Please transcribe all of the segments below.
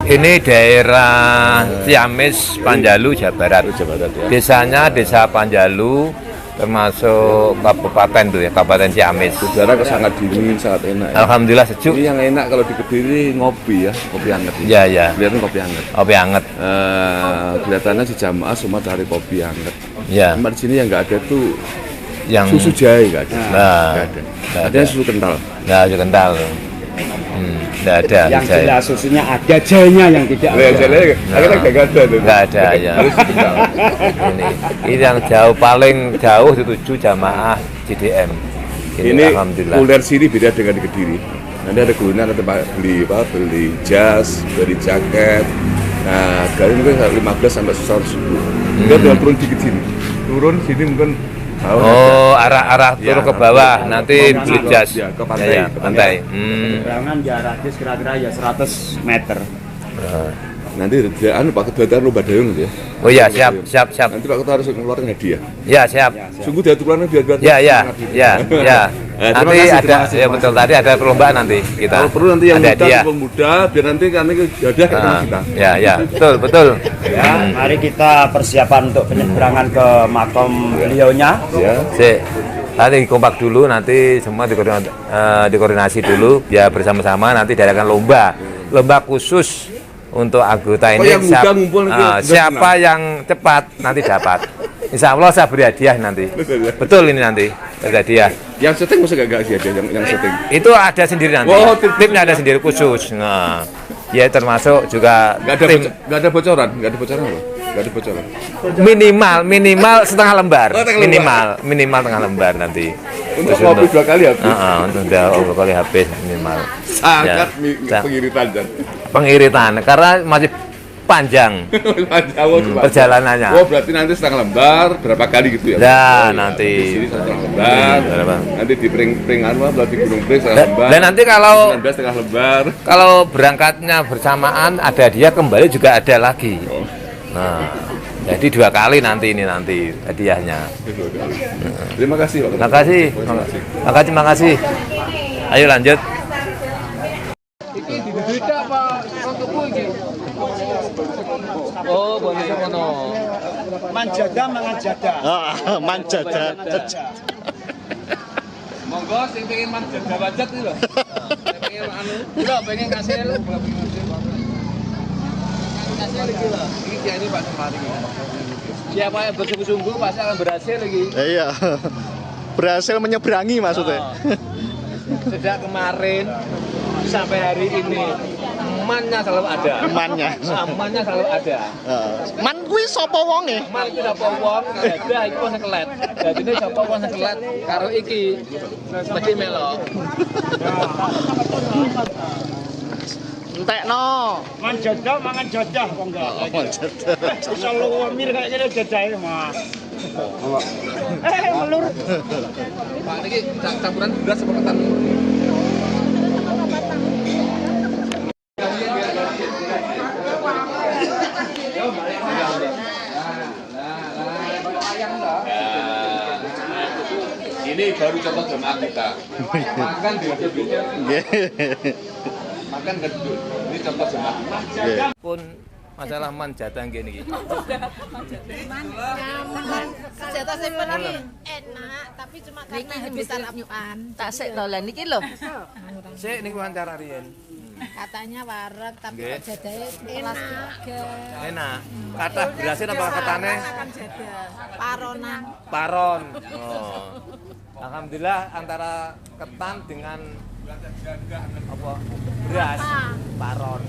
Ini daerah Ciamis, Panjalu, Jawa Barat. Ya. Desanya Desa Panjalu, termasuk kabupaten tuh ya, Kabupaten Ciamis. Udara sangat dingin, sangat enak. Ya. Alhamdulillah sejuk. Ini yang enak kalau di Kediri ngopi ya, kopi hangat. Iya, iya. Kelihatan kopi hangat. Kopi hangat. Kelihatannya di jamaah semua cari kopi hangat. Iya. Cuma di sini yang nggak ada tuh Yang susu jahe nggak ada. Nah, Nggak ada. nggak Ada susu kental. Nggak ada kental. Nggak ada. Yang jahe. jelas susunya ada, jahenya yang tidak ada. Akhirnya nggak ada tuh. Nggak ada ya. Ini yang paling jauh dituju jamaah JDM. Ini Alhamdulillah. kuliner sini beda dengan di Kediri. Nanti ada kuliner, ada tempat beli jas, beli jaket. Nah, harganya mungkin 15 sampai 100 ribu. Dia tinggal turun dikit sini. Turun sini mungkin. Oh, arah turun ke bawah, nanti beli jas. Ya, ke pantai. Ya, ke pantai. Penyeberangan ya radius kira-kira ya 100 meter. Nanti Pak Ketua itu lomba dayung gitu ya. Oh ya, siap. Nanti Pak Ketua harus mengeluarkan hadiah. Ya, siap. Sungguh dia aturannya biar Ya. Terima Nanti kasih, ada, terima kasih. ya betul, tadi ada perlombaan nanti kita. Kalau perlu nanti yang ada muda, hadiah. pemuda, biar nanti kami hadiah ke teman kita. Ya, betul. Ya, mari kita persiapan untuk penyeberangan ke makam beliaunya. Ya. Nanti kompak dulu, nanti semua dikoordinasi dulu, biar bersama-sama nanti diadakan lomba khusus untuk anggota ini. yang muda ngumpul nanti Siapa yang cepat nanti dapat. Insya Allah saya beri hadiah nanti. Betul ini nanti hadiah. Yang setting masa gak sih ada yang setting? Itu ada sendiri nanti. Oh, timnya ada sendiri khusus. Nah, ya termasuk juga tim. Gak ada bocoran apa? Gak ada bocoran. Minimal setengah lembar. Oh, setengah lembar. Minimal tengah lembar nanti. Untuk kopi 2 kali habis. Untuk 2 kali habis minimal. Sangat Ya. pengiritan dan. Pengiritan karena masih panjang perjalanannya. Oh, berarti nanti setengah lembar berapa kali gitu ya? Ya, nanti. Di sini setengah lembar. Nanti di Pring berarti Gunung Pring setengah lembar. Dan nanti kalau 19 setengah lembar. Kalau berangkatnya bersamaan ada dia kembali juga ada lagi. Nah, jadi 2 kali nanti hadiahnya. Terima kasih, Pak. Terima kasih. Ayo lanjut. Oh, boleh kono. Manjada mangajada. Manjada. Monggo sing pengen manjada wajat iki lho. Pengen pengen kasih lu. Kasih iki lho. Iki kiai ini Pak Semari. Siapa yang bersungguh-sungguh pasti akan berhasil lagi. Iya. Berhasil menyeberangi maksudnya. Sejak kemarin sampai hari ini mannya selalu ada. Amannya selalu ada. Man kuwi sapa wonge? Man itu sapa wong, ada iku wong sekelet. Dadine sapa wong sekelet karo iki mesti melok. Entekno. Manjada mangan jadah kok enggak. Manjada. Iso lumir kayak ngene jadahe mah. Melur. Pak niki campuran beras apa ketan? Ini baru contoh jemaah kita. Makan di duduk. Makan ke duduk. Ini contoh jemaah kita. Pun masalah manjata ngene iki. Senjata simpen iki enak, tapi cuma karena habis sarapan. Tak sik to lah niki lho. Sik niku wawancara riyen. Katanya wareg tapi Nggih. jadahe kelas 3. Enak. Kata berasnya apa katane? Paronan. Paron. Oh. Alhamdulillah antara ketan dengan apa beras paron.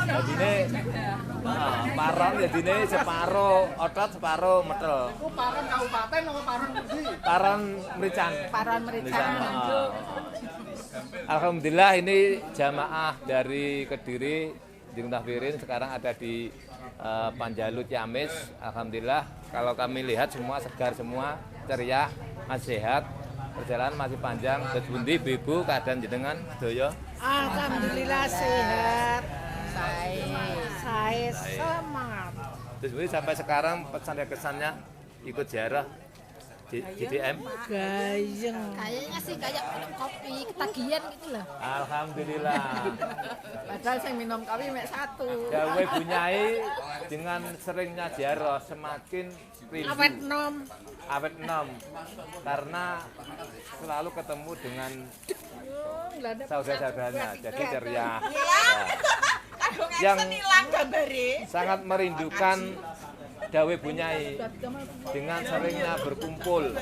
Jadine paron jadine separo otot separo metel. Ku paron kabupaten apa paron ndi? Paron merican. Paron merican. Alhamdulillah ini jamaah dari Kediri di Muntahfirin sekarang ada di Panjalu Ciamis. Alhamdulillah kalau kami lihat semua segar semua, ceria, masih sehat. Perjalanan masih panjang. Terus bundi ibu keadaan jenengan sedaya? Alhamdulillah sehat. Saya semangat. Terus bundi sampai sekarang pesan dan kesannya ikut ziarah JDM? Kayaknya sih kayak minum kopi ketagihan gitu loh. Alhamdulillah. Padahal saya minum kopi mek satu. Dawe Bu Nyai dengan seringnya ziarah semakin rindu. Awet nom. Awet nom. Karena selalu ketemu dengan saudara-saudaranya, jadi ceria. Ya. Yang sangat merindukan Dawe Bu Nyai dengan seringnya berkumpul,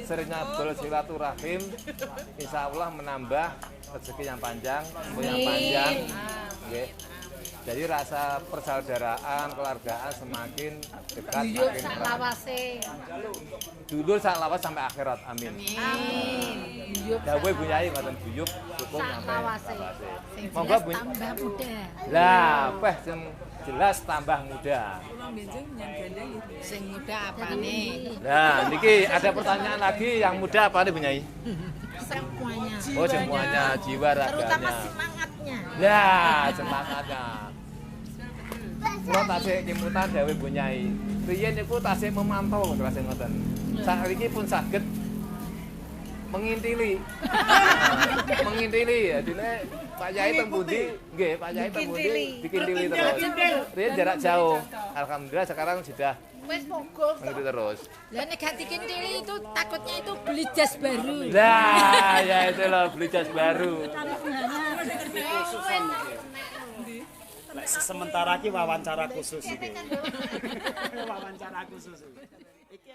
seringnya bersilaturahim, insya Allah menambah rezeki yang panjang, umur yang panjang. Oke. Jadi rasa persaudaraan, keluargaan semakin dekat, semakin erat. Dulur sak lawas sampai akhirat, amin. Dawe Bu Nyai ngoten guyub cukup sampai lawase. Monggo Bu. Tambah muda. Lah, peh sing jelas tambah muda. Sing muda apa nih? Nah, niki ada pertanyaan lagi, yang muda apa nih Bu Nyai? Semuanya. Oh, semuanya, jiwa Terutama raganya. semangatnya. Ya, semangatnya. Kula tasih kimutan Dawe Bu Nyai. Riyen niku tasih memantau kelas ngoten. Saiki pun saged mengintili. Mengintili ya, dene Pak Yai teng pundi? Nggih, Pak Yai teng pundi dikintili terus. Riyen jarak jauh. Alhamdulillah sekarang sudah Wes mogok. mengikuti terus. Lah nek gak dikintili itu takutnya itu beli jas baru. Nah, ya itu loh beli jas baru. Sementara ki wawancara khusus iki. Wawancara khusus. Iki